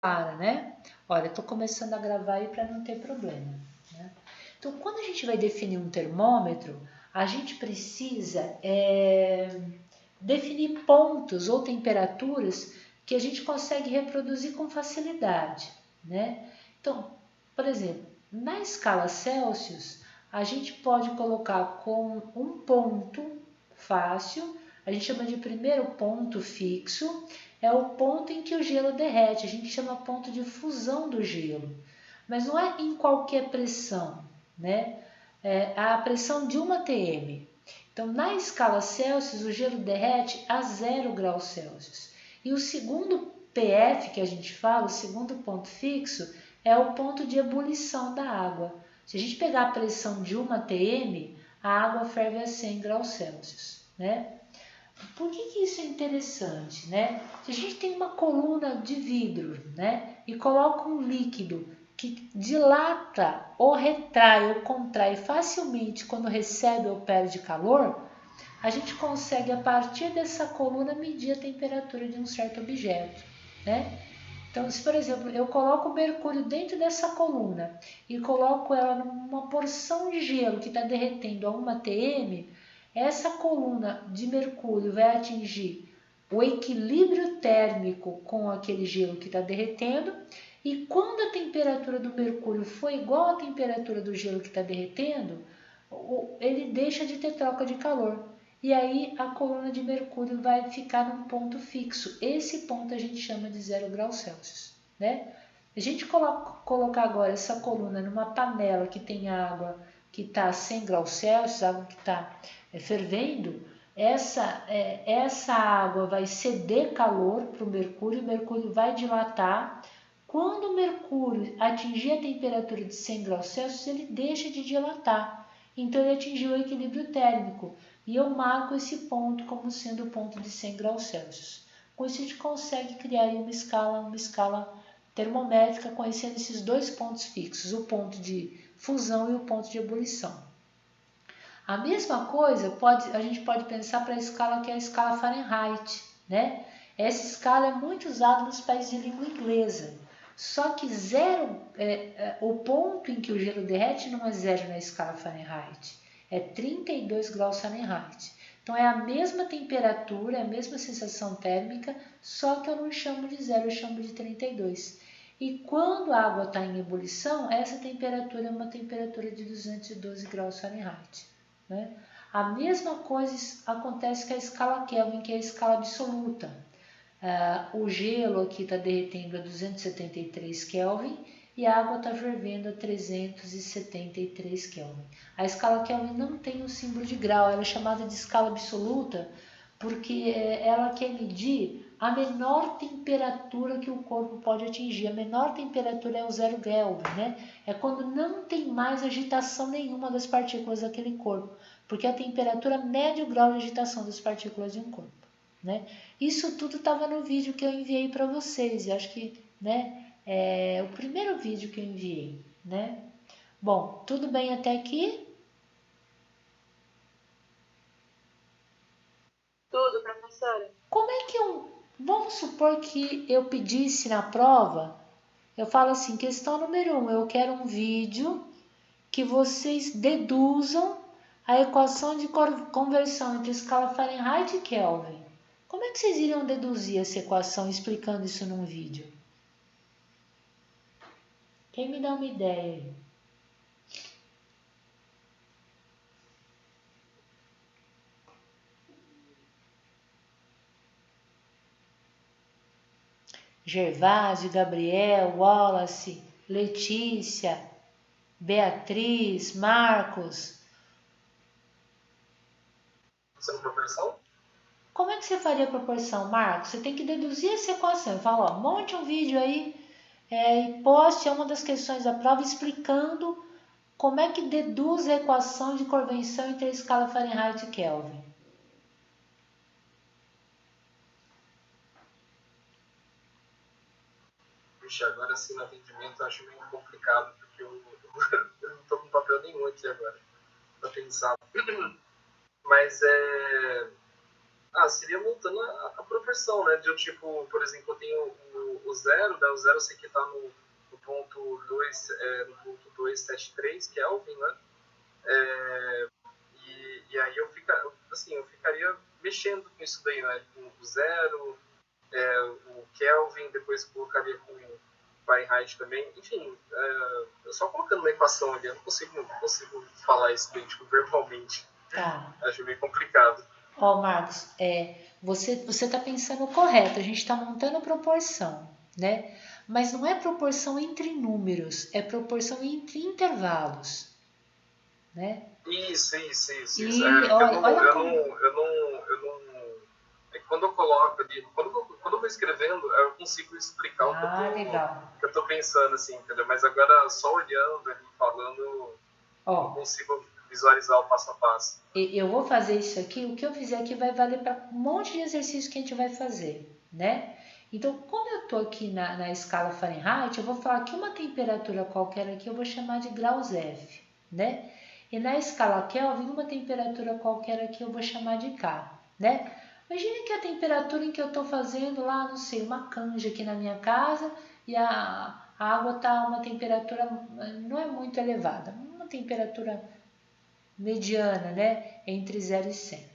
clara, né? Olha, eu estou começando a gravar aí para não ter problema, né? Então, quando a gente vai definir um termômetro, a gente precisa definir pontos ou temperaturas que a gente consegue reproduzir com facilidade, né? Então, por exemplo, na escala Celsius, a gente pode colocar com um ponto fácil, a gente chama de primeiro ponto fixo, é o ponto em que o gelo derrete, a gente chama ponto de fusão do gelo, mas não é em qualquer pressão, né? É a pressão de 1 atm. Então, na escala Celsius, o gelo derrete a 0 graus Celsius. E o segundo PF que a gente fala, o segundo ponto fixo, é o ponto de ebulição da água. Se a gente pegar a pressão de 1 atm, a água ferve a 100 graus Celsius, né? Por que isso é interessante, né? Se a gente tem uma coluna de vidro, né, e coloca um líquido que dilata ou retrai ou contrai facilmente quando recebe ou perde calor, a gente consegue, a partir dessa coluna, medir a temperatura de um certo objeto, né? Então, se por exemplo, eu coloco o mercúrio dentro dessa coluna e coloco ela numa porção de gelo que está derretendo a 1 atm, essa coluna de mercúrio vai atingir o equilíbrio térmico com aquele gelo que está derretendo, e quando a temperatura do mercúrio for igual à temperatura do gelo que está derretendo, ele deixa de ter troca de calor. E aí a coluna de mercúrio vai ficar num ponto fixo. Esse ponto a gente chama de 0 graus Celsius, né? A gente colocar agora essa coluna numa panela que tem água que está a 100 graus Celsius, água que está fervendo, essa água vai ceder calor para o mercúrio vai dilatar. Quando o mercúrio atingir a temperatura de 100 graus Celsius, ele deixa de dilatar. Então ele atingiu o equilíbrio térmico. E eu marco esse ponto como sendo o ponto de 100 graus Celsius. Com isso a gente consegue criar uma escala termométrica conhecendo esses dois pontos fixos, o ponto de fusão e o ponto de ebulição. A mesma coisa a gente pode pensar para a escala que é a escala Fahrenheit, né? Essa escala é muito usada nos países de língua inglesa. Só que o ponto em que o gelo derrete não é 0 na escala Fahrenheit, é 32 graus Fahrenheit. Então é a mesma temperatura, é a mesma sensação térmica, só que eu não chamo de 0, eu chamo de 32. E quando a água está em ebulição, essa temperatura é uma temperatura de 212 graus Fahrenheit, né? A mesma coisa acontece com a escala Kelvin, que é a escala absoluta. O gelo aqui está derretendo a 273 Kelvin e a água está fervendo a 373 Kelvin. A escala Kelvin não tem o símbolo de grau, ela é chamada de escala absoluta porque ela quer medir a menor temperatura que o corpo pode atingir. A menor temperatura é o 0 Kelvin, né? É quando não tem mais agitação nenhuma das partículas daquele corpo, porque a temperatura mede o grau de agitação das partículas de um corpo, né? Isso tudo estava no vídeo que eu enviei para vocês. Eu acho que, né, é o primeiro vídeo que eu enviei, né? Bom, tudo bem até aqui? Tudo, professora. Como é que vamos supor que eu pedisse na prova, eu falo assim, questão número 1, eu quero um vídeo que vocês deduzam a equação de conversão entre escala Fahrenheit e Kelvin. Como é que vocês iriam deduzir essa equação explicando isso num vídeo? Quem me dá uma ideia aí? Gervásio, Gabriel, Wallace, Letícia, Beatriz, Marcos. Fazendo proporção? Como é que você faria a proporção, Marcos? Você tem que deduzir essa equação. Fala, ó, monte um vídeo aí e poste uma das questões da prova explicando como é que deduz a equação de convenção entre a escala Fahrenheit e Kelvin. Puxa, agora sim no atendimento eu acho meio complicado, porque eu não estou com papel nenhum aqui agora para pensar. Mas Seria montando a proporção, né? De eu, tipo, por exemplo, eu tenho o zero, né? O zero eu sei que está no ponto 2, no ponto 273, Kelvin, né? E aí eu ficaria mexendo com isso daí, né? Com o zero, o Kelvin, depois colocaria com o Fahrenheit também. Enfim, eu só colocando na equação ali, eu não consigo falar isso bem, tipo, verbalmente. Tá. Acho meio complicado. Ó, Marcos, você está pensando correto, a gente está montando proporção, né? Mas não é proporção entre números, é proporção entre intervalos, né? Isso. E olha como... Eu não. É que quando eu coloco ali, quando eu vou escrevendo, eu consigo explicar o legal. que eu tô pensando, assim, entendeu? Mas agora, só olhando ali, falando, eu não Ó, consigo visualizar o passo a passo. eu vou fazer isso aqui, o que eu fizer aqui vai valer para um monte de exercício que a gente vai fazer, né? Então, como eu estou aqui na escala Fahrenheit, eu vou falar que uma temperatura qualquer aqui eu vou chamar de graus F, né? E na escala Kelvin, uma temperatura qualquer aqui eu vou chamar de K, né? Imagine que a temperatura em que eu estou fazendo lá, não sei, uma canja aqui na minha casa e a água está uma temperatura, não é muito elevada, uma temperatura mediana, né? Entre 0 e 100.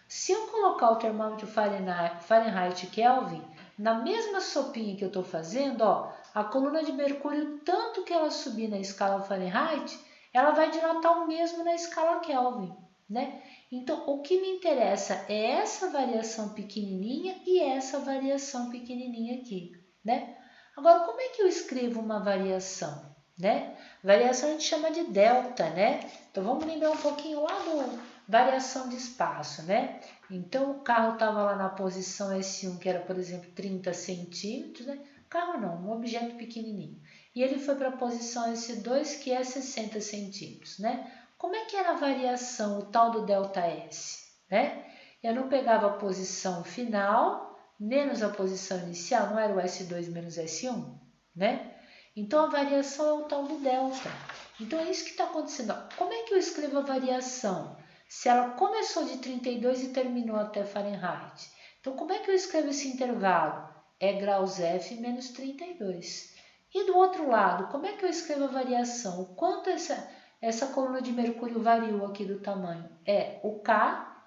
Se eu colocar o termômetro Fahrenheit e Kelvin, na mesma sopinha que eu estou fazendo, ó, a coluna de mercúrio, tanto que ela subir na escala Fahrenheit, ela vai dilatar o mesmo na escala Kelvin, né? Então, o que me interessa é essa variação pequenininha e essa variação pequenininha aqui, né? Agora, como é que eu escrevo uma variação, né? Variação a gente chama de delta, né? Então, vamos lembrar um pouquinho lá do variação de espaço, né? Então, o carro estava lá na posição S1, que era, por exemplo, 30 centímetros, né? Carro não, um objeto pequenininho. E ele foi para a posição S2, que é 60 centímetros, né? Como é que era a variação, o tal do ΔS, né? Eu não pegava a posição final menos a posição inicial, não era o S2 menos S1, né? Então, a variação é o tal do delta. Então, é isso que está acontecendo. Como é que eu escrevo a variação? Se ela começou de 32 e terminou até Fahrenheit. Então, como é que eu escrevo esse intervalo? É graus F menos 32. E do outro lado, como é que eu escrevo a variação? O quanto essa coluna de mercúrio variou aqui do tamanho? É o K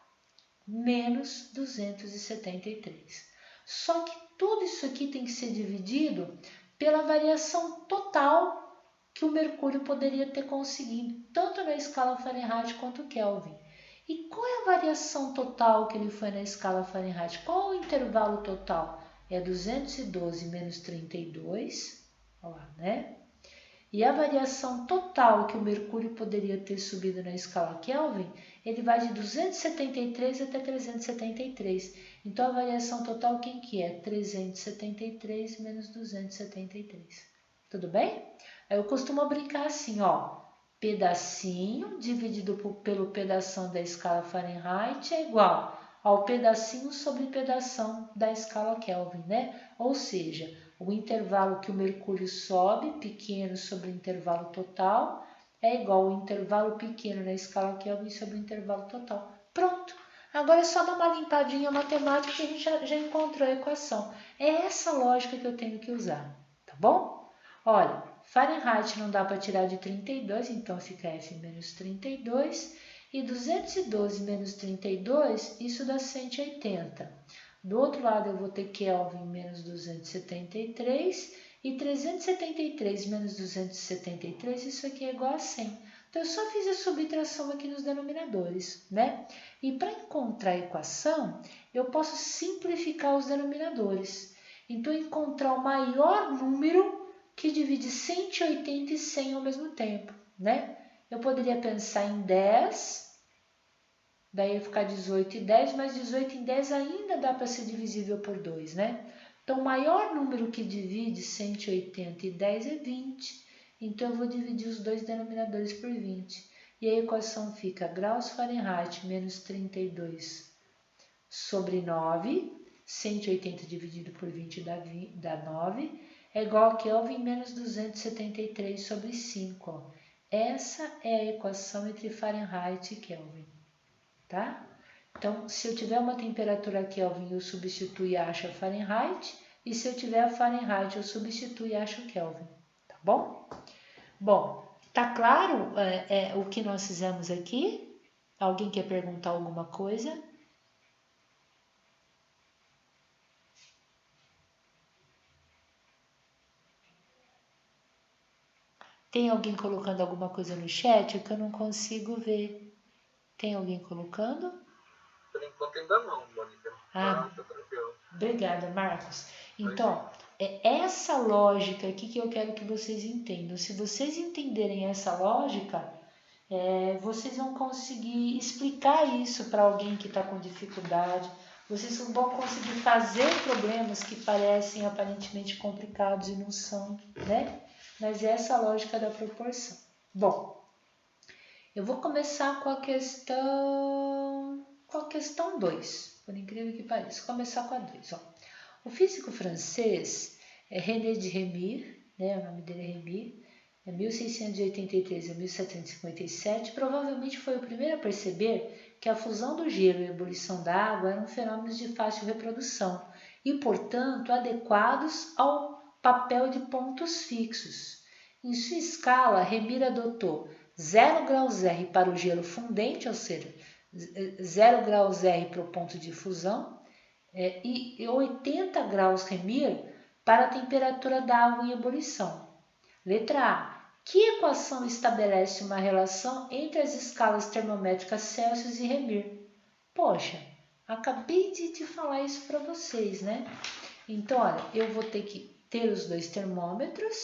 menos 273. Só que tudo isso aqui tem que ser dividido pela variação total que o mercúrio poderia ter conseguido, tanto na escala Fahrenheit quanto Kelvin. E qual é a variação total que ele foi na escala Fahrenheit? Qual o intervalo total? É 212 menos 32, olha lá, né? E a variação total que o mercúrio poderia ter subido na escala Kelvin, ele vai de 273 até 373. Então, a variação total quem que é? 373 menos 273. Tudo bem? Eu costumo brincar assim, ó. Pedacinho dividido pelo pedação da escala Fahrenheit é igual ao pedacinho sobre pedação da escala Kelvin, né? Ou seja, o intervalo que o mercúrio sobe, pequeno sobre o intervalo total, é igual ao intervalo pequeno na escala Kelvin sobre o intervalo total. Pronto! Agora é só dar uma limpadinha matemática que a gente já encontrou a equação. É essa lógica que eu tenho que usar, tá bom? Olha, Fahrenheit não dá para tirar de 32, então fica F menos 32. E 212 menos 32, isso dá 180. Do outro lado eu vou ter Kelvin menos 273 e 373 menos 273, isso aqui é igual a 100. Então eu só fiz a subtração aqui nos denominadores, né? E para encontrar a equação, eu posso simplificar os denominadores. Então encontrar o maior número que divide 180 e 100 ao mesmo tempo, né? Eu poderia pensar em 10, daí ia ficar 18 e 10, mas 18 em 10 ainda dá para ser divisível por 2, né? Então, o maior número que divide 180 e 10 é 20. Então, eu vou dividir os dois denominadores por 20. E a equação fica graus Fahrenheit menos 32 sobre 9, 180 dividido por 20 dá 9, é igual a Kelvin menos 273 sobre 5. Ó. Essa é a equação entre Fahrenheit e Kelvin, tá? Então, se eu tiver uma temperatura Kelvin, eu substituo e acho a Fahrenheit. E se eu tiver a Fahrenheit, eu substituo e acho o Kelvin. Tá bom? Bom, tá claro o que nós fizemos aqui? Alguém quer perguntar alguma coisa? Tem alguém colocando alguma coisa no chat que eu não consigo ver? Tem alguém colocando? Por enquanto ainda não, Mônica. Tá tranquilo. Obrigada, Marcos. Então, é essa lógica aqui que eu quero que vocês entendam. Se vocês entenderem essa lógica, vocês vão conseguir explicar isso para alguém que está com dificuldade. Vocês vão conseguir fazer problemas que parecem aparentemente complicados e não são, né? Mas é essa lógica da proporção. Bom, eu vou começar com a questão 2, por incrível que pareça. Vou começar com a 2. Ó. O físico francês René de Rémy, né, o nome dele é Rémy, 1683 a 1757, provavelmente foi o primeiro a perceber que a fusão do gelo e a ebulição da água eram fenômenos de fácil reprodução e, portanto, adequados ao papel de pontos fixos. Em sua escala, Rémy adotou 0 graus R para o gelo fundente, ou seja, 0 graus R para o ponto de fusão, e 80 graus Rémy para a temperatura da água em ebulição. Letra A. Que equação estabelece uma relação entre as escalas termométricas Celsius e Rémy? Poxa, acabei de te falar isso para vocês, né? Então, olha, eu vou ter que ter os dois termômetros.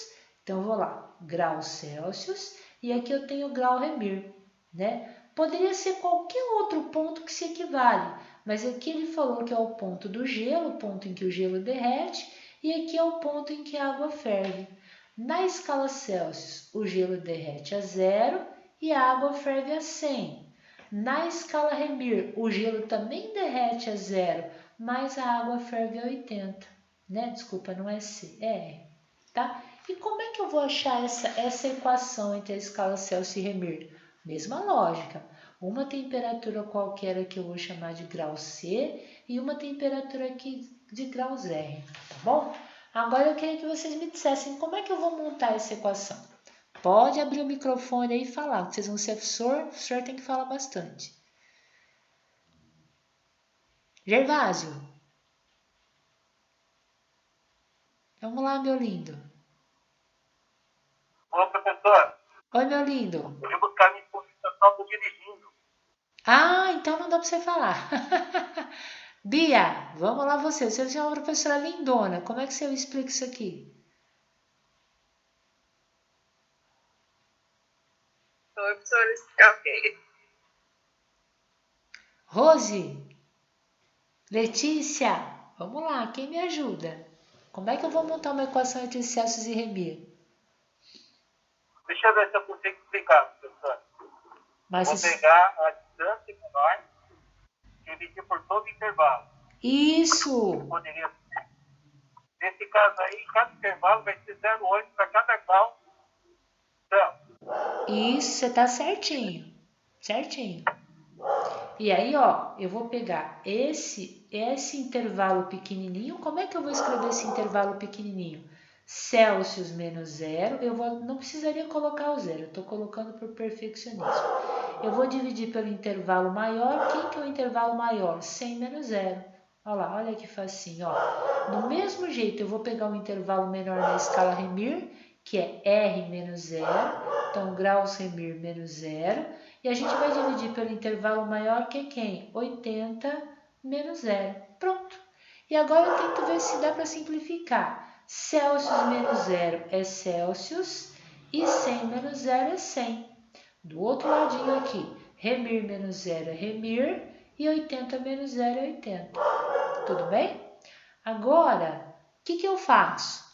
Então, eu vou lá, graus Celsius, e aqui eu tenho grau Rémy, né? Poderia ser qualquer outro ponto que se equivale, mas aqui ele falou que é o ponto do gelo, o ponto em que o gelo derrete, e aqui é o ponto em que a água ferve. Na escala Celsius, o gelo derrete a 0 e a água ferve a 100. Na escala Rémy, o gelo também derrete a 0, mas a água ferve a 80. Né? Desculpa, não é C, é R. Tá? E como é que eu vou achar essa equação entre a escala Celsius e Rémy? Mesma lógica. Uma temperatura qualquer que eu vou chamar de grau C e uma temperatura aqui de graus R. Tá bom? Agora eu queria que vocês me dissessem como é que eu vou montar essa equação. Pode abrir o microfone aí e falar, que vocês vão ser o professor tem que falar bastante. Gervásio. Vamos lá, meu lindo. Ô, professor. Oi, meu lindo. Eu vim buscar minha esposa, eu estou dirigindo. Ah, então não dá para você falar. Bia, vamos lá você. Você é uma professora lindona. Como é que você explica isso aqui? Oi, professora. Ok. Rose, Letícia, vamos lá. Quem me ajuda? Como é que eu vou montar uma equação entre Celsius e Rémy? Deixa eu ver se eu consigo explicar, professor. Mas vou pegar a distância menor e dividir por todo o intervalo. Isso! Poderia ser. Nesse caso aí, cada intervalo vai ser 0,8 para cada grau. Então, isso, você tá certinho. Certinho. E aí, ó, eu vou pegar esse intervalo pequenininho. Como é que eu vou escrever esse intervalo pequenininho? Celsius menos 0. Não precisaria colocar o 0, eu estou colocando por perfeccionismo. Eu vou dividir pelo intervalo maior. Quem que é o intervalo maior? 100 menos 0. Olha lá, olha que facinho, ó. Do mesmo jeito, eu vou pegar um intervalo menor na escala Rémy, que é R menos 0. Então, graus Rémy menos 0. E a gente vai dividir pelo intervalo maior, que é quem? 80 menos 0. Pronto. E agora eu tento ver se dá para simplificar. Celsius menos 0 é Celsius e 100 menos 0 é 100. Do outro ladinho aqui, Rémy menos 0 é Rémy e 80 menos 0 é 80. Tudo bem? Agora, o que eu faço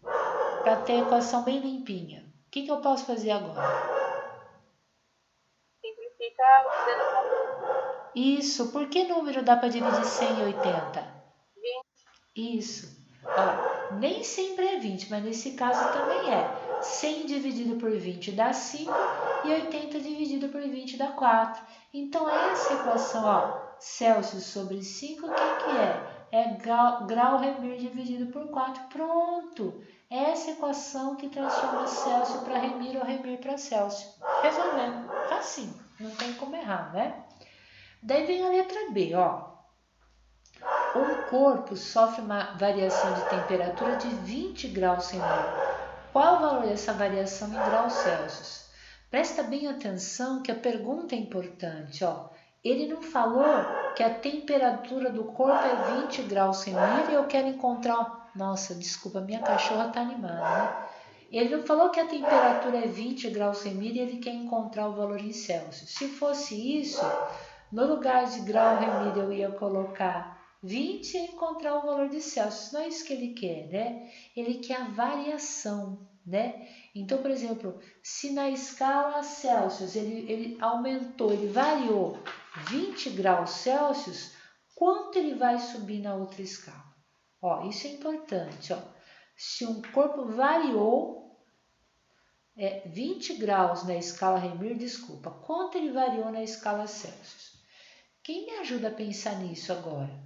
para ter a equação bem limpinha? O que eu posso fazer agora? Simplifica dando Isso. Por que número dá para dividir 100 e 80? 20. Isso. Ó, nem sempre é 20, mas nesse caso também é. 100 dividido por 20 dá 5 e 80 dividido por 20 dá 4. Então, essa equação, ó, Celsius sobre 5, o que é? É grau Remir dividido por 4. Pronto! Essa equação que transforma Celsius para Remir ou Remir para Celsius. Resolvendo. Assim, não tem como errar, né? Daí vem a letra B, ó. Um corpo sofre uma variação de temperatura de 20 graus Remir. Qual o valor dessa variação em graus Celsius? Presta bem atenção que a pergunta é importante, ó. Ele não falou que a temperatura do corpo é 20 graus Remir e eu quero encontrar... Nossa, desculpa, minha cachorra tá animada, né? Ele não falou que a temperatura é 20 graus Remir e ele quer encontrar o valor em Celsius. Se fosse isso, no lugar de grau Remir eu ia colocar 20 e encontrar o valor de Celsius. Não é isso que ele quer, né? Ele quer a variação, né? Então, por exemplo, se na escala Celsius ele aumentou, ele variou 20 graus Celsius, quanto ele vai subir na outra escala? Ó, isso é importante, ó. Se um corpo variou 20 graus na escala Remir, desculpa, quanto ele variou na escala Celsius? Quem me ajuda a pensar nisso agora?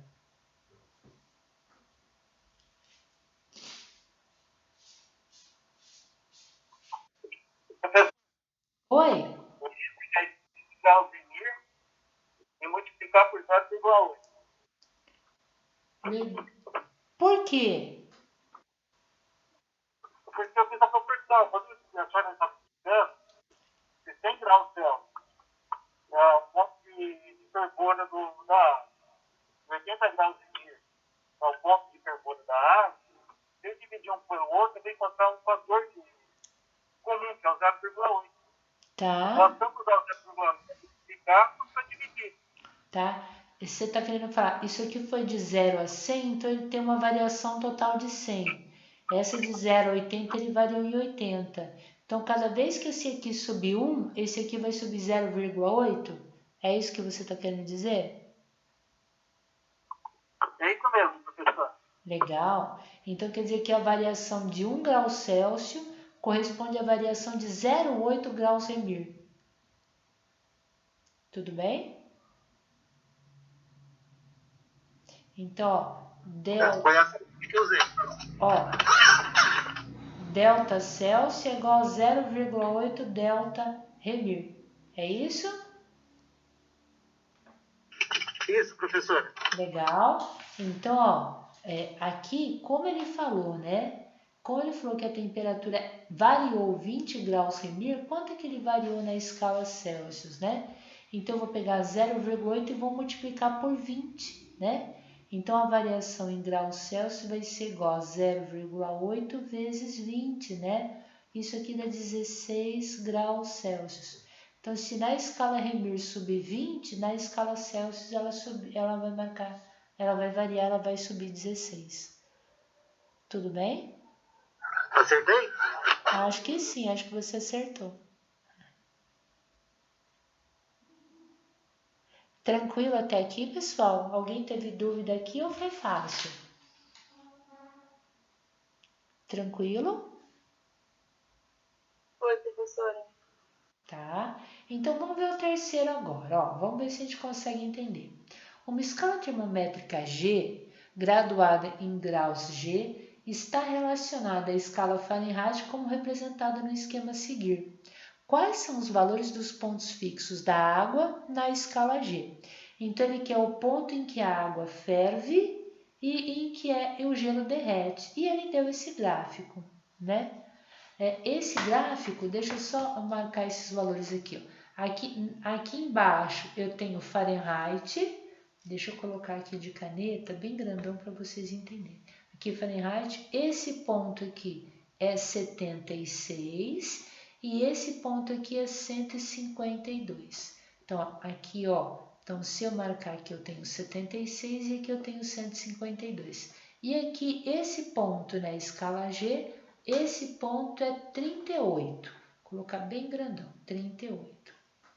Oi? Multiplicar o Remir e multiplicar por 4 igual a 8. Por quê? Porque eu fiz a conversão. Quando a senhora está multiplicando, de 100 graus Celsius, o ponto de hiperbora da água, 80 graus Remir, o ponto de hiperbora da água, se eu dividir um por outro, eu vou encontrar um fator comum, que é o 0,8. Tá. Nós estamos usando o 0,8 para multiplicar para dividir. Tá? Você está querendo falar, isso aqui foi de 0 a 100, então ele tem uma variação total de 100. Essa de 0 a 80, ele variou em 80. Então, cada vez que esse aqui subir 1, esse aqui vai subir 0,8? É isso que você está querendo dizer? É isso mesmo, professor. Legal. Então, quer dizer que a variação de 1 grau Celsius corresponde à variação de 0,8 graus Remir. Tudo bem? Então, delta Celsius é igual a 0,8 delta Remir. É isso? Isso, professor. Legal. Então, ó, aqui, como ele falou, né? Como ele falou que a temperatura variou 20 graus Remir, quanto é que ele variou na escala Celsius, né? Então, eu vou pegar 0,8 e vou multiplicar por 20, né? Então, a variação em graus Celsius vai ser igual a 0,8 vezes 20, né? Isso aqui dá 16 graus Celsius. Então, se na escala Remir subir 20, na escala Celsius ela vai variar, ela vai subir 16. Tudo bem? Acertei? Acho que sim, acho que você acertou. Tranquilo até aqui, pessoal? Alguém teve dúvida aqui ou foi fácil? Tranquilo? Oi, professora. Tá? Então, vamos ver o terceiro agora. Ó, vamos ver se a gente consegue entender. Uma escala termométrica G, graduada em graus G, está relacionada à escala Fahrenheit como representada no esquema a seguir. Quais são os valores dos pontos fixos da água na escala G? Então, ele quer o ponto em que a água ferve e em que o gelo derrete. E ele deu esse gráfico, né? Esse gráfico, deixa eu só marcar esses valores aqui. Ó. Aqui embaixo eu tenho Fahrenheit. Deixa eu colocar aqui de caneta, bem grandão para vocês entenderem. Aqui Fahrenheit, esse ponto aqui é 76 e esse ponto aqui é 152. Então, aqui, ó, então se eu marcar aqui eu tenho 76 e aqui eu tenho 152. E aqui esse ponto na escala G, esse ponto é 38. Vou colocar bem grandão, 38,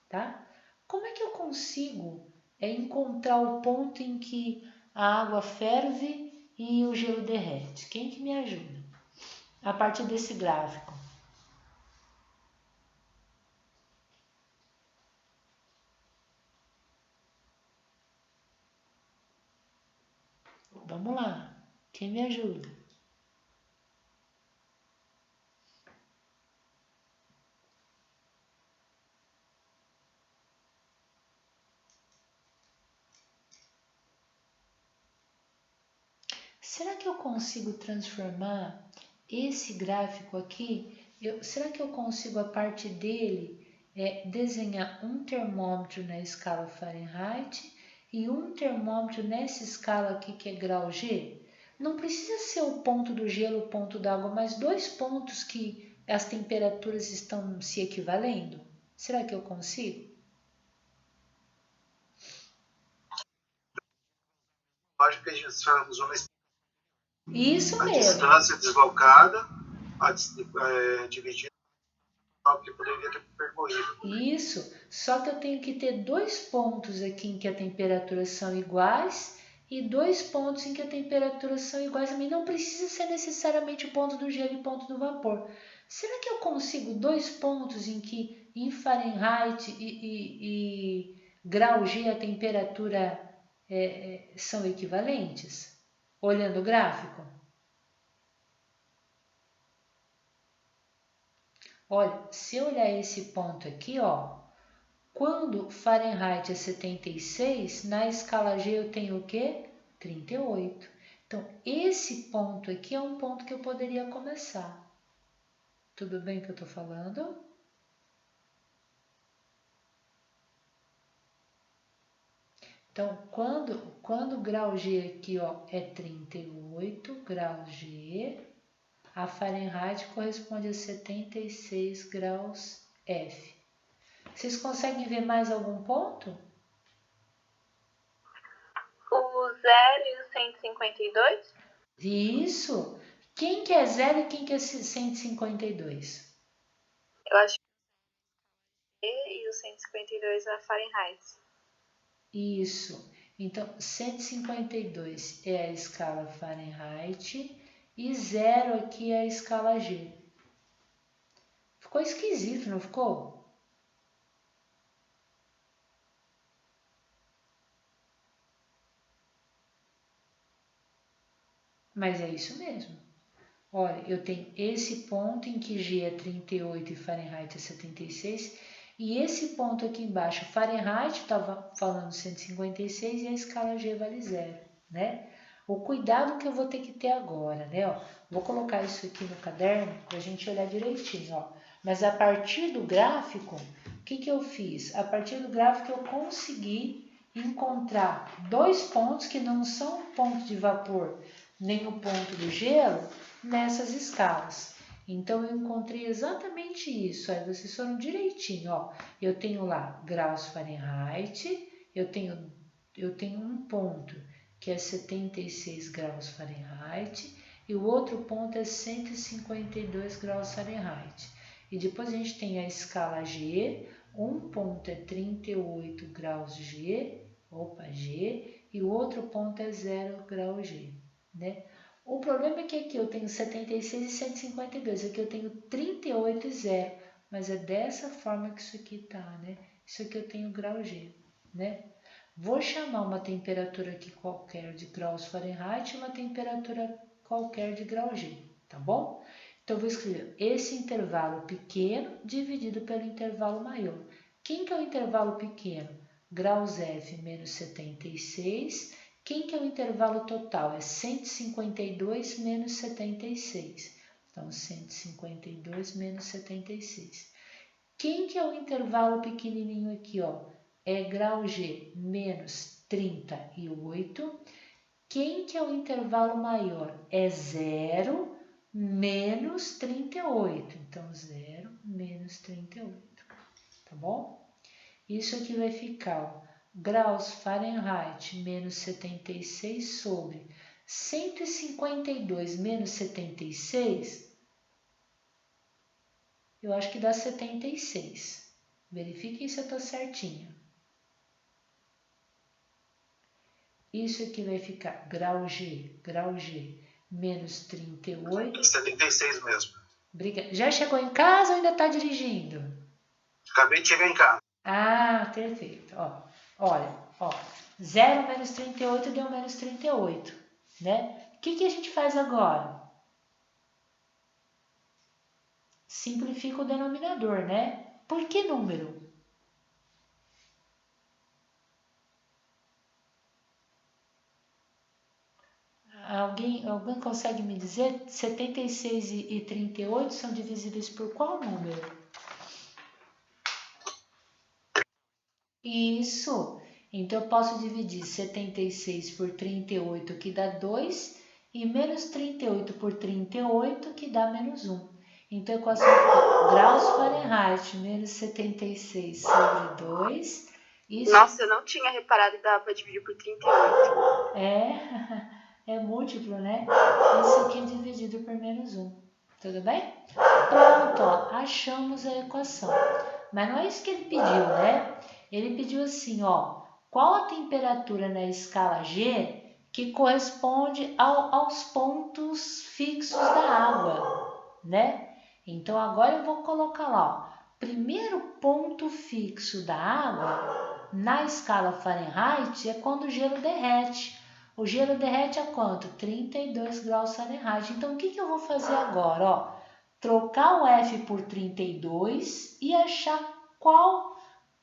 tá? Como é que eu consigo encontrar o ponto em que a água ferve e o gelo derrete? Quem que me ajuda? A partir desse gráfico. Vamos lá. Quem me ajuda? Será que eu consigo transformar esse gráfico aqui? Será que eu consigo, a partir dele, desenhar um termômetro na escala Fahrenheit e um termômetro nessa escala aqui que é grau G? Não precisa ser o ponto do gelo, o ponto da água, mas dois pontos que as temperaturas estão se equivalendo. Será que eu consigo? Lógico que a gente usou Isso a mesmo. distância deslocada, dividida que poderia ter percorrido. Isso, só que eu tenho que ter dois pontos aqui em que a temperatura são iguais e dois pontos em que a temperatura são iguais também. Não precisa ser necessariamente o ponto do gelo e o ponto do vapor. Será que eu consigo dois pontos em que em Fahrenheit e grau G a temperatura são equivalentes? Olhando o gráfico? Olha, se eu olhar esse ponto aqui, ó, quando Fahrenheit é 76, na escala G eu tenho o quê? 38. Então, esse ponto aqui é um ponto que eu poderia começar. Tudo bem que eu estou falando? Então, quando o grau G aqui ó, é 38 graus G, a Fahrenheit corresponde a 76 graus F. Vocês conseguem ver mais algum ponto? O 0 e o 152? Isso! Quem que é 0 e quem que é 152? Eu acho que e o 152 é Fahrenheit. Isso. Então, 152 é a escala Fahrenheit e 0 aqui é a escala G. Ficou esquisito, não ficou? Mas é isso mesmo. Olha, eu tenho esse ponto em que G é 38 e Fahrenheit é 76, e esse ponto aqui embaixo, Fahrenheit, estava falando 156 e a escala G vale 0, né? O cuidado que eu vou ter que ter agora, né? Ó, vou colocar isso aqui no caderno para a gente olhar direitinho, ó. Mas a partir do gráfico, o que eu fiz? A partir do gráfico eu consegui encontrar dois pontos que não são o ponto de vapor nem o ponto do gelo nessas escalas. Então, eu encontrei exatamente isso. Aí vocês foram direitinho, ó. Eu tenho lá graus Fahrenheit, eu tenho um ponto que é 76 graus Fahrenheit e o outro ponto é 152 graus Fahrenheit. E depois a gente tem a escala G, um ponto é 38 graus G, e o outro ponto é 0 grau G, né? O problema é que aqui eu tenho 76 e 152, aqui eu tenho 38 e 0, mas é dessa forma que isso aqui tá, né? Isso aqui eu tenho grau G, né? Vou chamar uma temperatura aqui qualquer de graus Fahrenheit e uma temperatura qualquer de grau G, tá bom? Então, eu vou escrever esse intervalo pequeno dividido pelo intervalo maior. Quem que é o intervalo pequeno? Graus F menos 76. Quem que é o intervalo total? É 152 menos 76. Então, 152 menos 76. Quem que é o intervalo pequenininho aqui, ó? É grau G menos 38. Quem que é o intervalo maior? É 0 menos 38. Então, 0 menos 38. Tá bom? Isso aqui vai ficar, ó, graus Fahrenheit menos 76 sobre 152 menos 76, eu acho que dá 76. Verifiquem se eu estou certinho. Isso aqui vai ficar grau G menos 38. 76 mesmo. Obrigada. Já chegou em casa ou ainda está dirigindo? Acabei de chegar em casa. Ah, perfeito. Ó, olha, ó, 0 menos 38 deu menos 38. né? O que a gente faz agora? Simplifica o denominador, né? Por que número? Alguém consegue me dizer? 76 e 38 são divisíveis por qual número? Isso. Então, eu posso dividir 76 por 38, que dá 2, e menos 38 por 38, que dá menos 1. Então, a equação fica graus Fahrenheit menos 76 sobre 2. Isso Nossa, eu não tinha reparado que dava para dividir por 38. é múltiplo, né? Isso aqui é dividido por menos 1. Tudo bem? Pronto, ó, achamos a equação. Mas não é isso que ele pediu, né? Ele pediu assim, ó, qual a temperatura na escala G que corresponde aos pontos fixos da água, né? Então, agora eu vou colocar lá, ó, primeiro ponto fixo da água na escala Fahrenheit é quando o gelo derrete. O gelo derrete a quanto? 32 graus Fahrenheit. Então, o que eu vou fazer agora? Ó, trocar o F por 32 e achar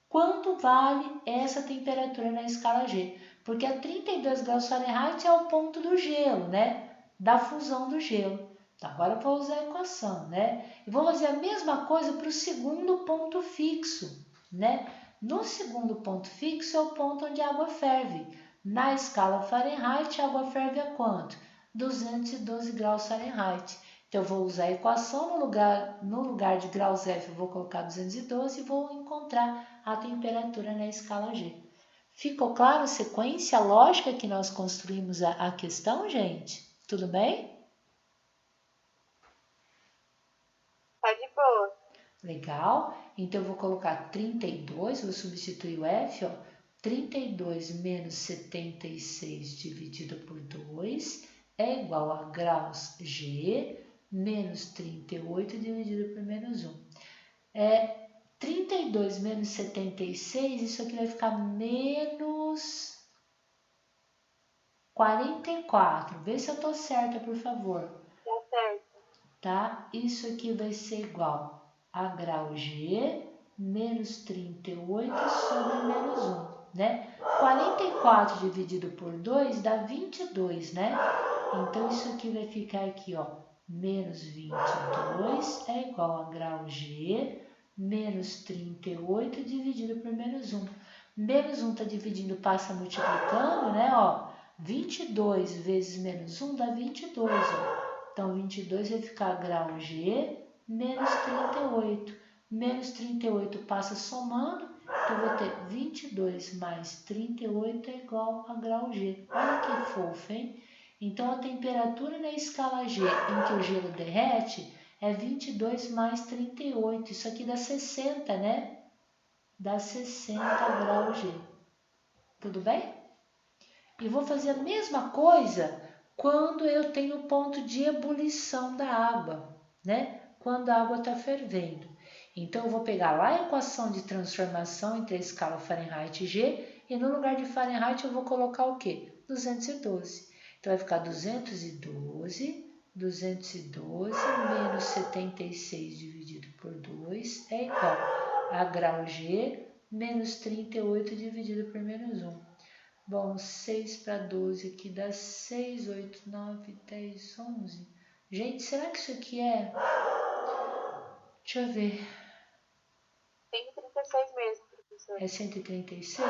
quanto vale essa temperatura na escala G. Porque a 32 graus Fahrenheit é o ponto do gelo, né? Da fusão do gelo. Então, agora eu vou usar a equação, né? E vou fazer a mesma coisa para o segundo ponto fixo, né? No segundo ponto fixo é o ponto onde a água ferve. Na escala Fahrenheit, a água ferve a quanto? 212 graus Fahrenheit. Então, eu vou usar a equação, no lugar de graus F, eu vou colocar 212 e vou encontrar a temperatura na escala G. Ficou claro a sequência lógica que nós construímos a questão, gente? Tudo bem? Tá de boa. Legal. Então, eu vou colocar 32, vou substituir o F, ó. 32 menos 76 dividido por 2 é igual a graus G menos 38 dividido por menos 1. 32 menos 76, isso aqui vai ficar menos 44. Vê se eu estou certa, por favor. Tá certo. Tá? Isso aqui vai ser igual a grau G menos 38 sobre menos 1, né? 44 dividido por 2 dá 22, né? Então, isso aqui vai ficar aqui, ó, menos 22 é igual a grau G menos 38 dividido por menos 1. Menos 1 está dividindo, passa multiplicando, né? Ó, 22 vezes menos 1 dá 22, ó. Então, 22 vai ficar grau G menos 38. Menos 38 passa somando, então eu vou ter 22 mais 38 é igual a grau G. Olha que fofo, hein? Então, a temperatura na escala G em que o gelo derrete é 22 mais 38. Isso aqui dá 60, né? Dá 60 graus G. Tudo bem? E vou fazer a mesma coisa quando eu tenho o ponto de ebulição da água, né? Quando a água está fervendo. Então, eu vou pegar lá a equação de transformação entre a escala Fahrenheit e G e no lugar de Fahrenheit eu vou colocar o quê? 212. Então, vai ficar 212 menos 76 dividido por 2 é igual a grau G menos 38 dividido por menos 1. Bom, 6 para 12 aqui dá 6, 8, 9, 10, 11. Gente, será que isso aqui é... Deixa eu ver. 136 mesmo, professor. É 136?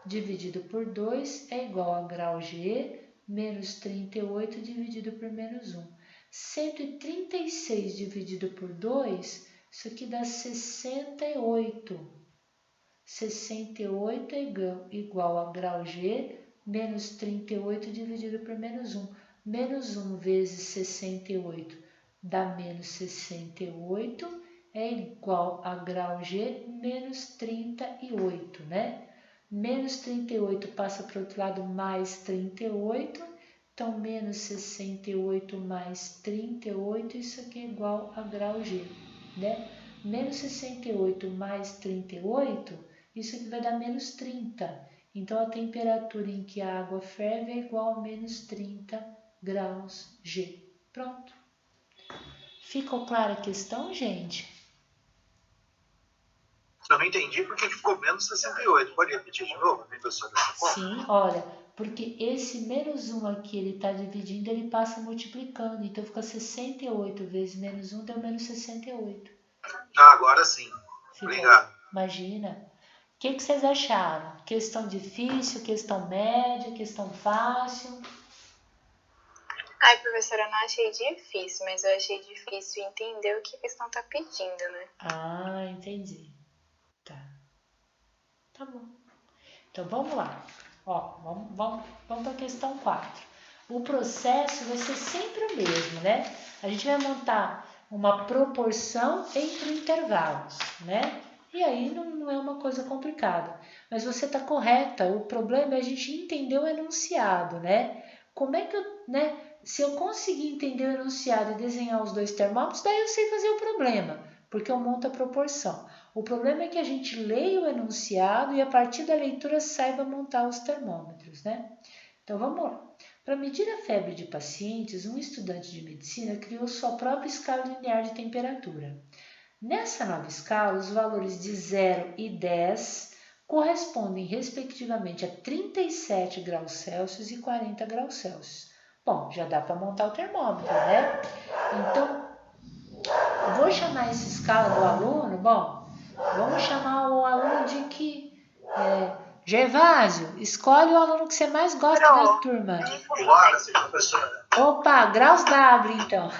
Dividido por 2 é igual a grau G menos 38 dividido por menos 1. 136 dividido por 2, isso aqui dá 68. 68 é igual a grau G menos 38 dividido por menos 1. Menos 1 vezes 68 dá menos 68, é igual a grau G menos 38, né? Menos 38 passa para o outro lado, mais 38, então menos 68 mais 38, isso aqui é igual a grau G, né? Menos 68 mais 38, isso aqui vai dar menos 30. Então, a temperatura em que a água ferve é igual a menos 30 graus G. Pronto. Ficou clara a questão, gente? Eu não entendi porque ficou menos 68. Pode repetir de novo, professor, dessa conta? Sim, olha, porque esse menos 1 aqui, ele está dividindo, ele passa multiplicando. Então, fica 68 vezes menos 1 deu menos 68. Agora sim. Ficou. Obrigado. Imagina. O que vocês acharam? Questão difícil, questão média, questão fácil? Ai, professora, eu não achei difícil, mas eu achei difícil entender o que a questão tá pedindo, né? Ah, entendi. Tá bom. Então, vamos lá. Ó, vamos para a questão 4. O processo vai ser sempre o mesmo, né? A gente vai montar uma proporção entre intervalos, né? E aí não é uma coisa complicada. Mas você está correta. O problema é a gente entender o enunciado, né? Como é que se eu conseguir entender o enunciado e desenhar os dois termômetros, daí eu sei fazer o problema, porque eu monto a proporção. O problema é que a gente leia o enunciado e a partir da leitura saiba montar os termômetros, né? Então vamos lá. Para medir a febre de pacientes, um estudante de medicina criou sua própria escala linear de temperatura. Nessa nova escala, os valores de 0 e 10 correspondem respectivamente a 37 graus Celsius e 40 graus Celsius. Bom, já dá para montar o termômetro, né? Então, vou chamar essa escala do aluno, vamos chamar o aluno de que... Gervásio, escolhe o aluno que você mais gosta da turma. Bora, professora. Opa, graus W, então.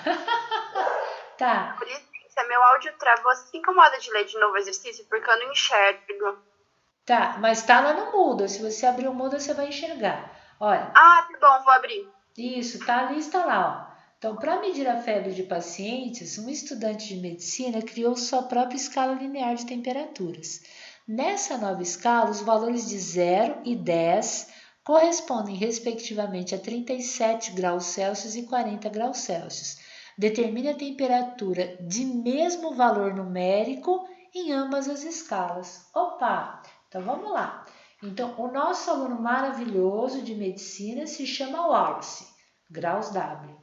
Tá. Por licença, meu áudio travou. Se incomoda de ler de novo o exercício, porque eu não enxergo. Tá, mas tá lá no Moodle. Se você abrir o Moodle, você vai enxergar. Olha. Ah, tá bom, vou abrir. Isso, tá a lista lá, ó. Então, para medir a febre de pacientes, um estudante de medicina criou sua própria escala linear de temperaturas. Nessa nova escala, os valores de 0 e 10 correspondem respectivamente a 37 graus Celsius e 40 graus Celsius. Determine a temperatura de mesmo valor numérico em ambas as escalas. Opa! Então vamos lá. Então, o nosso aluno maravilhoso de medicina se chama Wallace, graus W,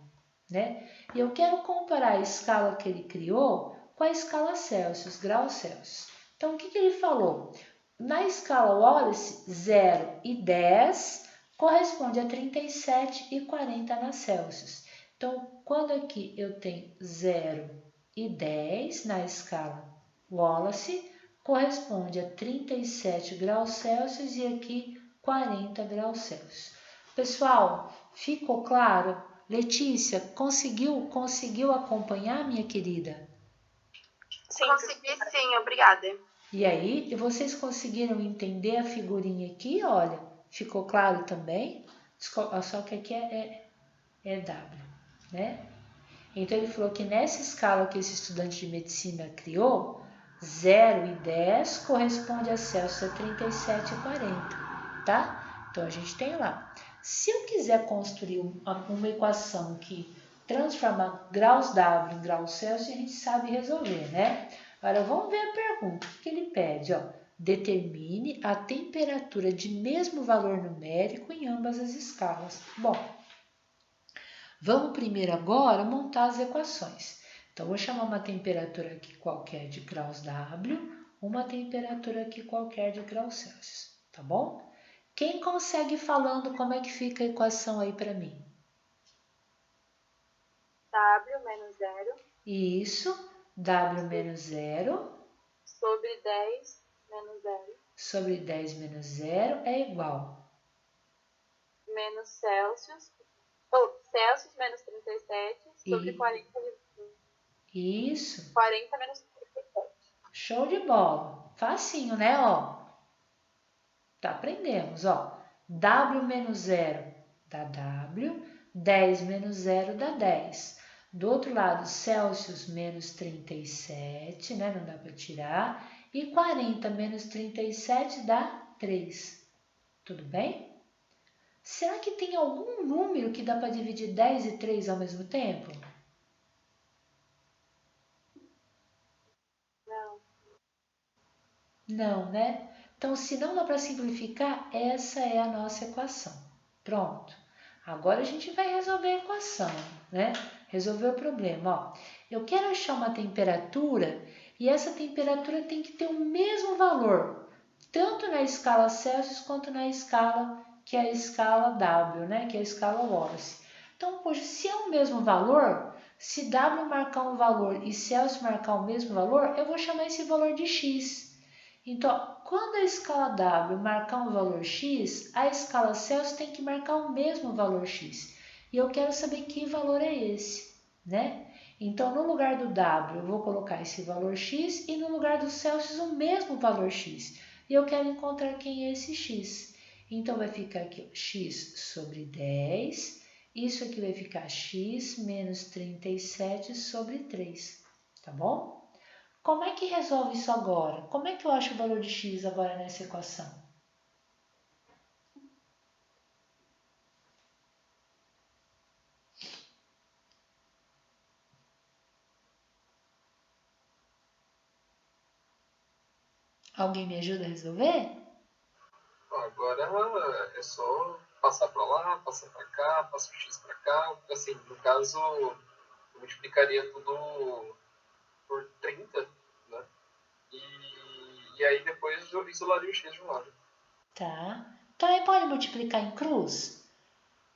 né? E eu quero comparar a escala que ele criou com a escala Celsius, graus Celsius. Então, o que ele falou? Na escala Wallace, 0 e 10 corresponde a 37 e 40 na Celsius. Então, quando aqui eu tenho 0 e 10 na escala Wallace, corresponde a 37 graus Celsius e aqui 40 graus Celsius. Pessoal, ficou claro? Letícia, conseguiu acompanhar, minha querida? Sim, consegui sim, obrigada. E aí, vocês conseguiram entender a figurinha aqui? Olha, ficou claro também? Só que aqui é W, né? Então, ele falou que nessa escala que esse estudante de medicina criou, 0 e 10 corresponde a Celsius a 37 e 40, tá? Então, a gente tem lá. Se eu quiser construir uma equação que transforma graus W em graus Celsius, a gente sabe resolver, né? Agora, vamos ver a pergunta. O que ele pede? Ó, determine a temperatura de mesmo valor numérico em ambas as escalas. Bom, vamos primeiro agora montar as equações. Então, vou chamar uma temperatura aqui qualquer de graus W, uma temperatura aqui qualquer de graus Celsius, tá bom? Quem consegue falando como é que fica a equação aí para mim? W menos 0. Isso, W menos 0. Sobre 10 menos 0. Sobre 10 menos 0 é igual. Menos Celsius. Celsius menos 37 sobre 40 Isso. 40 menos 37. Show de bola. Facinho, né? Ó. Tá, aprendemos, ó. W menos 0 dá W, 10 menos 0 dá 10. Do outro lado, Celsius menos 37, né? Não dá para tirar. E 40 menos 37 dá 3. Tudo bem? Será que tem algum número que dá para dividir 10 e 3 ao mesmo tempo? Não. Não, né? Então, se não dá para simplificar, essa é a nossa equação. Pronto. Agora a gente vai resolver a equação, né? Resolver o problema. Ó, eu quero achar uma temperatura e essa temperatura tem que ter o mesmo valor, tanto na escala Celsius quanto na escala que é a escala W, né? Que é a escala Wallace. Então, poxa, se é o mesmo valor, se W marcar um valor e Celsius marcar o mesmo valor, eu vou chamar esse valor de X. Então, quando a escala W marcar um valor X, a escala Celsius tem que marcar o mesmo valor X. E eu quero saber que valor é esse, né? Então, no lugar do W, eu vou colocar esse valor X e no lugar do Celsius o mesmo valor X. E eu quero encontrar quem é esse X. Então, vai ficar aqui X sobre 10. Isso aqui vai ficar X menos 37 sobre 3. Tá bom? Como é que resolve isso agora? Como é que eu acho o valor de X agora nessa equação? Alguém me ajuda a resolver? Agora é só passar para lá, passar para cá, passar o X para cá. Assim, no caso, eu multiplicaria tudo por 30, né? E aí depois eu isolaria o X de um lado. Tá. Também pode multiplicar em cruz?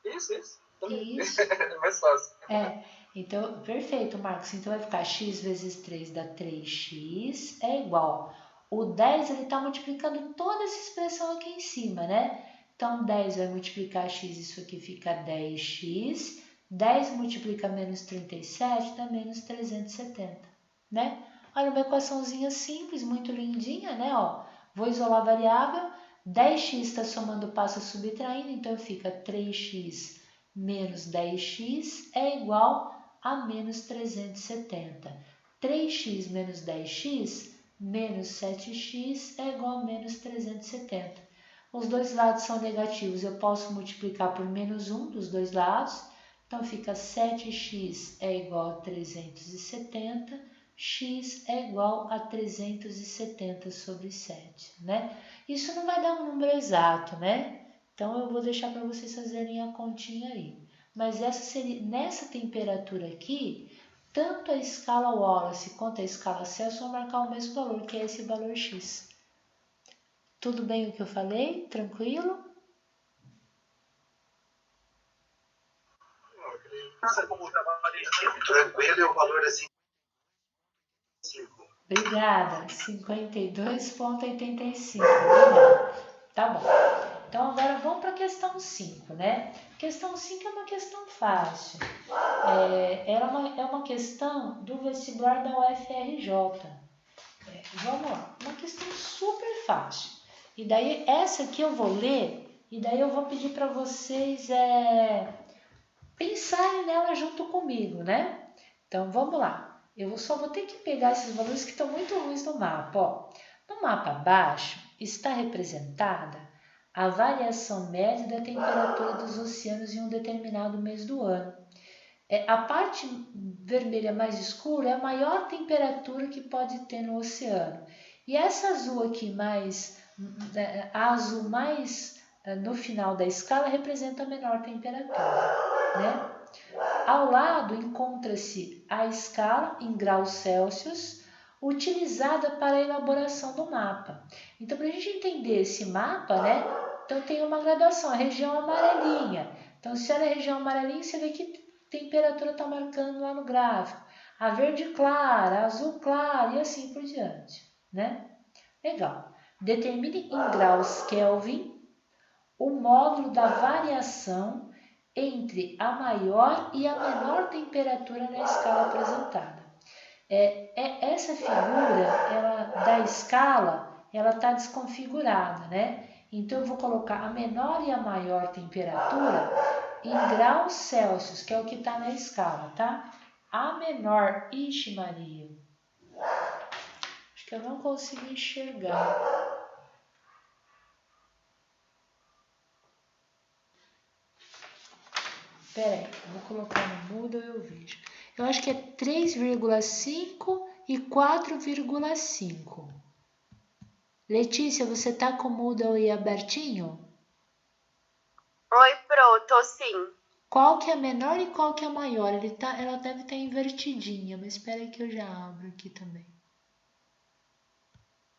Isso. Também. Isso. É mais fácil. Então, perfeito, Marcos. Então, vai ficar x vezes 3 dá 3x é igual. O 10, ele está multiplicando toda essa expressão aqui em cima, né? Então, 10 vai multiplicar x, isso aqui fica 10x. 10 multiplica menos 37 dá menos 370, né? Olha, uma equaçãozinha simples, muito lindinha, né? Ó, vou isolar a variável. 10x está somando, passa subtraindo, então fica 3x menos 10x é igual a menos 370. 3x menos 10x menos 7x é igual a menos 370. Os dois lados são negativos, eu posso multiplicar por menos 1 dos dois lados. Então, fica 7x é igual a 370, x é igual a 370 sobre 7, né? Isso não vai dar um número exato, né? Então, eu vou deixar para vocês fazerem a continha aí. Mas essa seria, nessa temperatura aqui, tanto a escala Wallace quanto a escala Celsius vão marcar o mesmo valor, que é esse valor x. Tudo bem o que eu falei? Tranquilo? Tranquilo, e o valor é 5. Obrigada. 52,85. Obrigada. Tá bom. Então, agora vamos para a questão 5, né? Questão 5 é uma questão fácil. É uma questão do vestibular da UFRJ. Vamos lá. Uma questão super fácil. E daí, essa aqui eu vou ler, e daí eu vou pedir para vocês pensarem nela junto comigo, né? Então, vamos lá. Eu só vou ter que pegar esses valores que estão muito ruins no mapa. Ó. No mapa abaixo está representada a variação média da temperatura dos oceanos em um determinado mês do ano. A parte vermelha mais escura é a maior temperatura que pode ter no oceano. E essa azul aqui, a azul mais no final da escala, representa a menor temperatura, né? Ao lado encontra-se a escala em graus Celsius, utilizada para a elaboração do mapa. Então, para a gente entender esse mapa, né? Então, tem uma graduação, a região amarelinha. Então, se olha a região amarelinha, você vê que temperatura está marcando lá no gráfico. A verde clara, a azul clara e assim por diante, né? Legal. Determine em graus Kelvin o módulo da variação entre a maior e a menor temperatura na escala apresentada. Essa figura da escala, ela está desconfigurada, né? Então, eu vou colocar a menor e a maior temperatura em graus Celsius, que é o que está na escala, tá? A menor, ixi Maria, acho que eu não consigo enxergar. Espera aí, vou colocar no mudo e eu vejo. Eu acho que é 3,5 e 4,5. Letícia, você tá com o Moodle aí abertinho? Oi, Pro, tô sim. Qual que é a menor e qual que é a maior? Ela deve estar invertidinha, mas espera aí que eu já abro aqui também.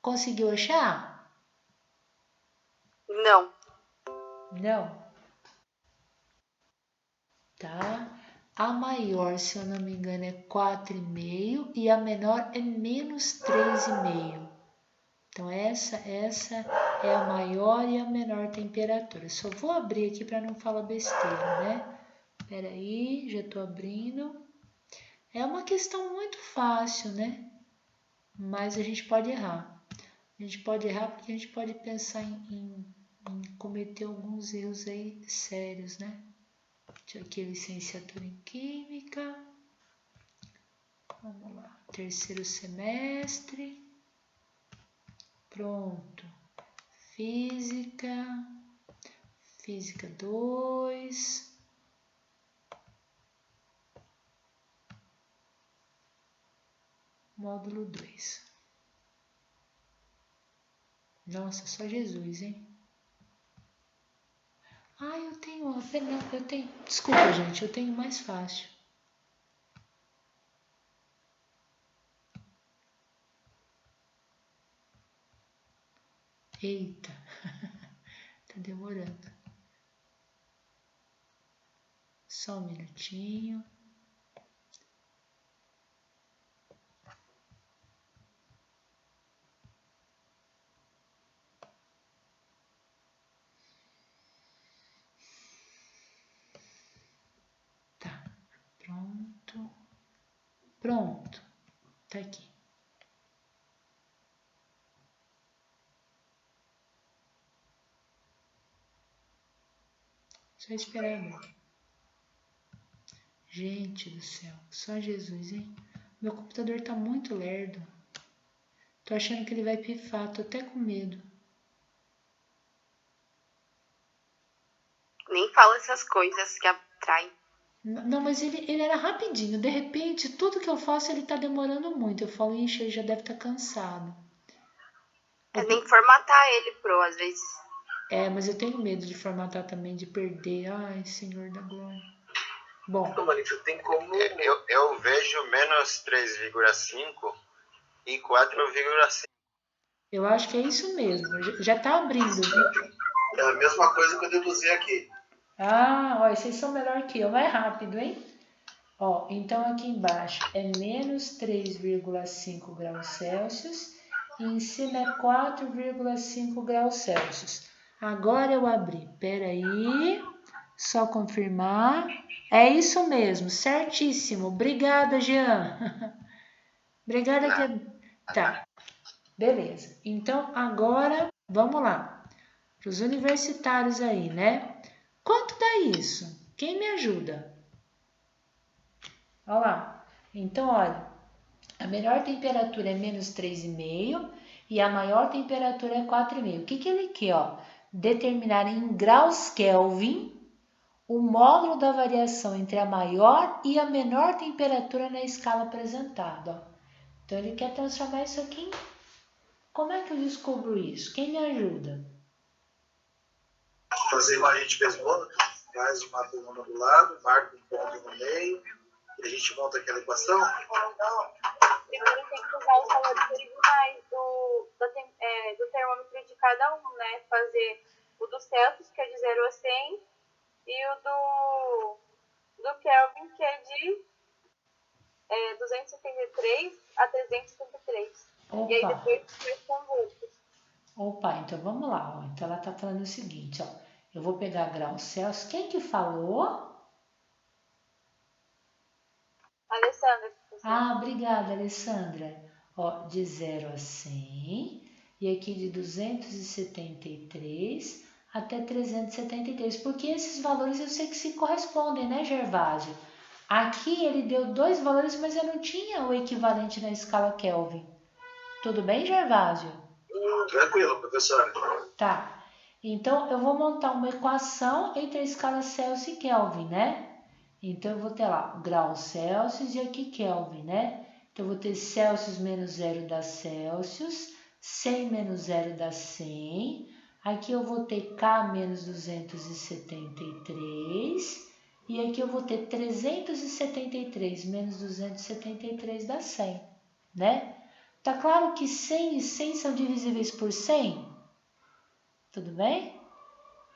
Conseguiu achar? Não. Não. Tá? A maior, se eu não me engano, é 4,5 e a menor é menos 3,5. Então, essa é a maior e a menor temperatura. Só vou abrir aqui para não falar besteira, né? Espera aí, já estou abrindo. É uma questão muito fácil, né? Mas a gente pode errar. A gente pode errar porque a gente pode pensar em cometer alguns erros aí sérios, né? Aqui, licenciatura em Química. Vamos lá. Terceiro semestre. Pronto. Física. Física 2. Módulo 2. Nossa, só Jesus, hein? Ah, eu tenho. Não, eu tenho. Desculpa, gente, eu tenho mais fácil. Eita, tá demorando. Só um minutinho. Tá, pronto. Pronto, tá aqui. Só esperar abrir. Gente do céu, só Jesus, hein? Meu computador tá muito lerdo. Tô achando que ele vai pifar, tô até com medo. Nem fala essas coisas que atraem. Não, mas ele era rapidinho. De repente, tudo que eu faço, ele tá demorando muito. Eu falo, ixi, ele já deve estar cansado. É nem formatar ele, Pro, às vezes. É, mas eu tenho medo de formatar também, de perder. Ai, Senhor da Glória. Bom, Então, Malícia, tem como... Eu vejo menos 3,5 e 4,5. eu acho que é isso mesmo. Já tá abrindo, viu? É a mesma coisa que eu deduzi aqui. Ah, ó, vocês são melhor que eu. Vai rápido, hein? Ó, então aqui embaixo é menos 3,5 graus Celsius e em cima é 4,5 graus Celsius. Agora eu abri. Peraí, só confirmar. É isso mesmo, certíssimo. Obrigada, Jean. Obrigada. Tá, beleza. Então agora vamos lá. Para os universitários aí, né? Quanto dá isso? Quem me ajuda? Olha lá. Então, olha, a menor temperatura é menos 3,5 e a maior temperatura é 4,5. O que ele quer? Ó? Determinar em graus Kelvin o módulo da variação entre a maior e a menor temperatura na escala apresentada. Ó. Então, ele quer transformar isso aqui em... Como é que eu descubro isso? Quem me ajuda? Fazer igual a gente fez ontem, faz uma coluna do lado, marca um ponto no meio, e a gente monta aquela equação. Primeiro tem que usar os valores originais do termômetro de cada um, né? Fazer o do Celsius, que é de 0 a 100, e o do Kelvin, que é de 273 a 373. Opa. E aí depois faz com os outros. Opa, então vamos lá. Ó. Então ela está falando o seguinte, ó. Eu vou pegar graus Celsius. Quem que falou? Alessandra. Ah, obrigada, Alessandra. Ó, de 0 a 100 e aqui de 273 até 373, porque esses valores eu sei que se correspondem, né, Gervásio? Aqui ele deu dois valores, mas eu não tinha o equivalente na escala Kelvin. Tudo bem, Gervásio? Tranquilo, professora. Tá. Então, eu vou montar uma equação entre a escala Celsius e Kelvin, né? Então, eu vou ter lá graus Celsius e aqui Kelvin, né? Então, eu vou ter Celsius menos 0 dá Celsius, 100 menos 0 dá 100. Aqui eu vou ter K menos 273. E aqui eu vou ter 373 menos 273 dá 100, né? Tá claro que 100 e 100 são divisíveis por 100? Tudo bem?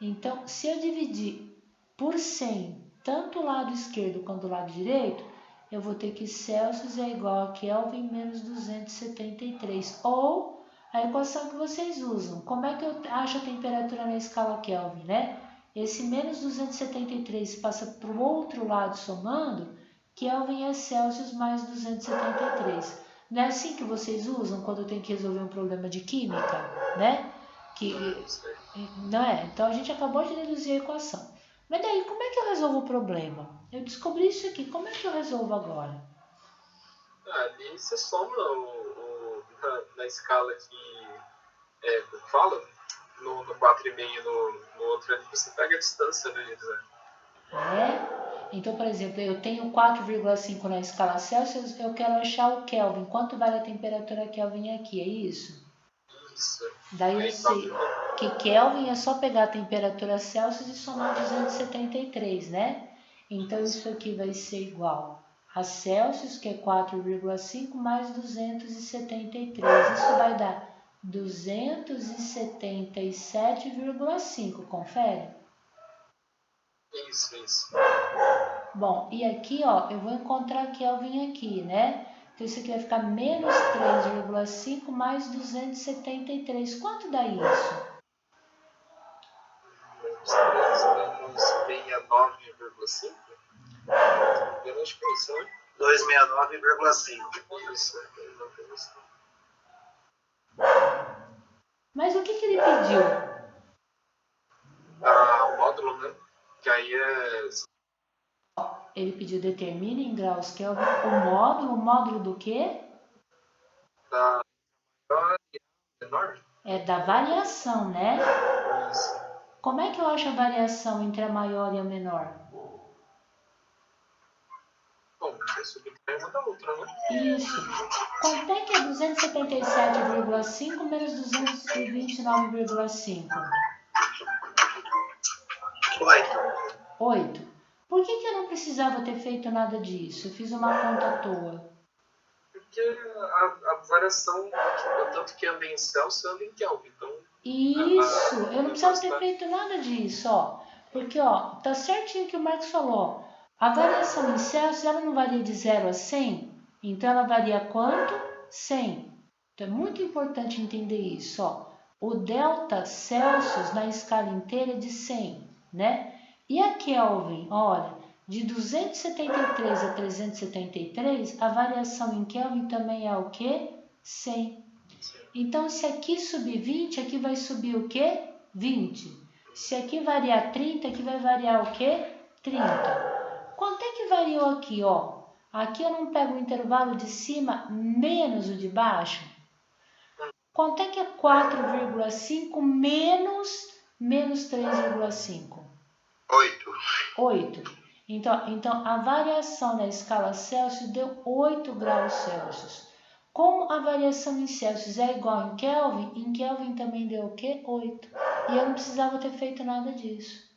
Então, se eu dividir por 100, tanto o lado esquerdo quanto o lado direito, eu vou ter que Celsius é igual a Kelvin menos 273. Ou a equação que vocês usam. Como é que eu acho a temperatura na escala Kelvin, né? Esse menos 273 passa para o outro lado somando, Kelvin é Celsius mais 273. Não é assim que vocês usam quando tem que resolver um problema de química, né? Não é? Então a gente acabou de deduzir a equação. Mas daí, como é que eu resolvo o problema? Eu descobri isso aqui, como é que eu resolvo agora? Ali você soma na escala que como fala, no 4,5 no outro ali, você pega a distância deles, né? Então, por exemplo, eu tenho 4,5 na escala Celsius, eu quero achar o Kelvin. Quanto vale a temperatura Kelvin aqui, é isso? Isso. Daí eu sei que Kelvin é só pegar a temperatura Celsius e somar 273, né? Então, isso aqui vai ser igual a Celsius, que é 4,5 mais 273. Isso vai dar 277,5, confere? Isso. Bom, e aqui, ó, eu vou encontrar Kelvin aqui, né? Então, isso aqui vai ficar menos 3,5 mais 273. Quanto dá isso? Menos 69,5? Eu acho que é isso, né? 269,5. Isso. Mas o que ele pediu? O módulo, né? Que aí Ele pediu determine em graus Kelvin o módulo do quê? Da maior e menor? É da variação, né? Isso. Como é que eu acho a variação entre a maior e a menor? Bom, você subtrai uma da outra, né? Isso. Quanto é que é 277,5 menos 229,5? 8. Por que eu não precisava ter feito nada disso? Eu fiz uma conta à toa. Porque a variação, tanto que anda em Celsius, anda em Kelvin. Então, isso, eu não precisava ter feito nada disso, ó. Porque, ó, tá certinho o que o Marcos falou. A variação em Celsius, ela não varia de 0 a 100. Então, ela varia quanto? 100. Então, é muito importante entender isso, ó. O delta Celsius na escala inteira é de 100, né? E a Kelvin, olha, de 273 a 373, a variação em Kelvin também é o quê? 100. Então, se aqui subir 20, aqui vai subir o quê? 20. Se aqui variar 30, aqui vai variar o quê? 30. Quanto é que variou aqui, ó? Aqui eu não pego o intervalo de cima menos o de baixo. Quanto é que é 4,5 menos 3,5? 8. Então, a variação na escala Celsius deu 8 graus Celsius. Como a variação em Celsius é igual em Kelvin também deu o quê? 8. E eu não precisava ter feito nada disso.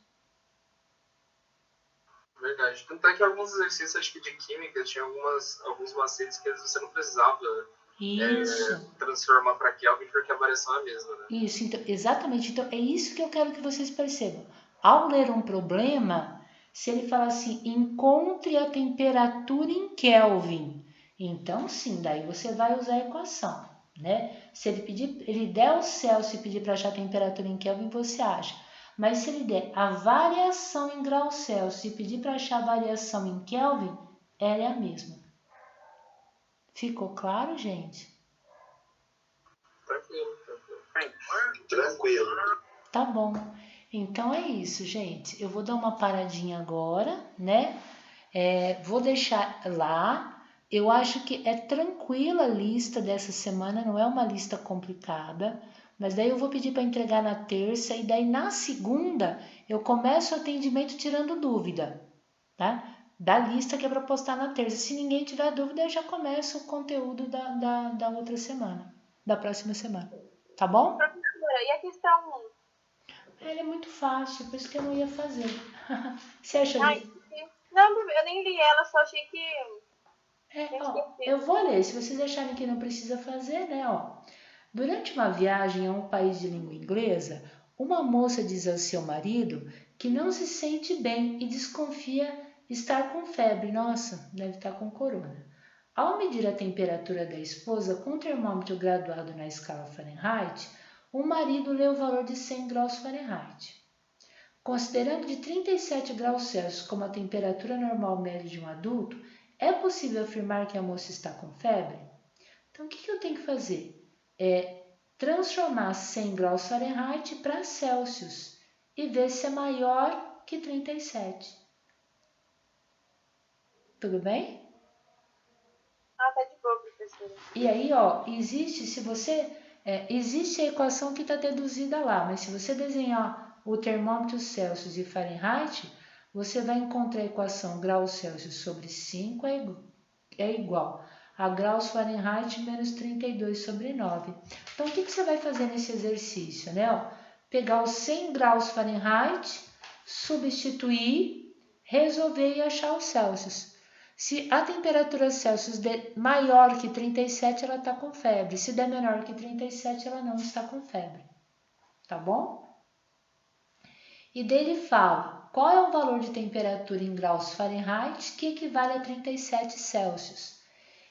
Verdade. Tanto é que alguns exercícios, acho que de química, tinha alguns macetes que às vezes você não precisava transformar para Kelvin porque a variação é a mesma, né? Isso, então, exatamente. Então, é isso que eu quero que vocês percebam. Ao ler um problema, se ele fala assim, encontre a temperatura em Kelvin, então sim, daí você vai usar a equação, né? Se ele der o Celsius e pedir para achar a temperatura em Kelvin, você acha. Mas se ele der a variação em graus Celsius e pedir para achar a variação em Kelvin, ela é a mesma. Ficou claro, gente? Tranquilo. Tá bom. Então é isso, gente. Eu vou dar uma paradinha agora, né? Vou deixar lá. Eu acho que é tranquila a lista dessa semana, não é uma lista complicada. Mas daí eu vou pedir para entregar na terça e daí na segunda eu começo o atendimento tirando dúvida, tá? Da lista que é para postar na terça. Se ninguém tiver dúvida, eu já começo o conteúdo da outra semana. da próxima semana. Tá bom? Professora, e a questão 1? Ela é muito fácil, por isso que eu não ia fazer. Você acha Ai, não, eu nem li ela, só achei que... eu vou ler. Se vocês acharem que não precisa fazer, né? Ó. Durante uma viagem a um país de língua inglesa, uma moça diz ao seu marido que não se sente bem e desconfia estar com febre. Nossa, deve estar com corona. Ao medir a temperatura da esposa com o termômetro graduado na escala Fahrenheit, o marido lê o valor de 100 graus Fahrenheit. Considerando de 37 graus Celsius como a temperatura normal média de um adulto, é possível afirmar que a moça está com febre? Então, o que eu tenho que fazer? Transformar 100 graus Fahrenheit para Celsius e ver se é maior que 37. Tudo bem? Tá de boa, professora. E aí, existe a equação que está deduzida lá, mas se você desenhar o termômetro Celsius e Fahrenheit, você vai encontrar a equação graus Celsius sobre 5 é igual a graus Fahrenheit menos 32 sobre 9. Então, o que você vai fazer nesse exercício, né? Pegar os 100 graus Fahrenheit, substituir, resolver e achar os Celsius. Se a temperatura Celsius der maior que 37, ela está com febre. Se der menor que 37, ela não está com febre. Tá bom? E dele fala, qual é o valor de temperatura em graus Fahrenheit que equivale a 37 Celsius?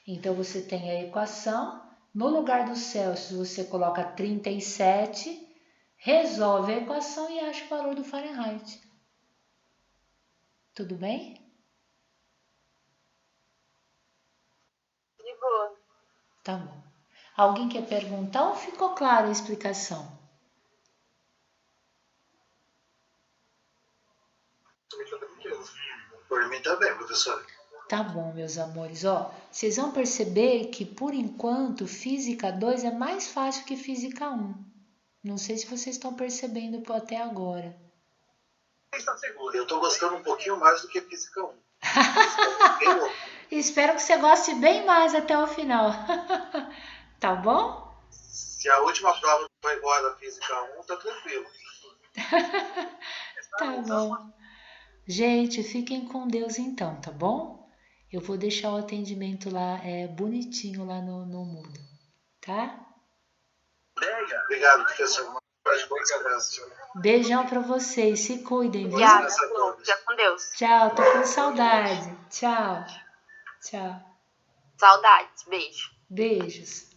Então, você tem a equação, no lugar do Celsius você coloca 37, resolve a equação e acha o valor do Fahrenheit. Tudo bem? De boa. Tá bom. Alguém quer perguntar ou ficou clara a explicação? Por mim também, professor. Tá bom, meus amores. Vocês vão perceber que, por enquanto, Física 2 é mais fácil que Física 1. Não sei se vocês estão percebendo até agora. Eu estou gostando um pouquinho mais do que Física 1. Espero que você goste bem mais até o final. Tá bom? Se a última prova foi igual a da Física 1, tá tranquilo. Tá bom. Gente, fiquem com Deus então, tá bom? Eu vou deixar o atendimento lá bonitinho lá no mudo, tá? Obrigado, professor. Beijão pra vocês, se cuidem, viu? Obrigada, Flor. Fica com Deus. Tchau, tô com saudade. Tchau. Tchau. Saudades. Beijo. Beijos.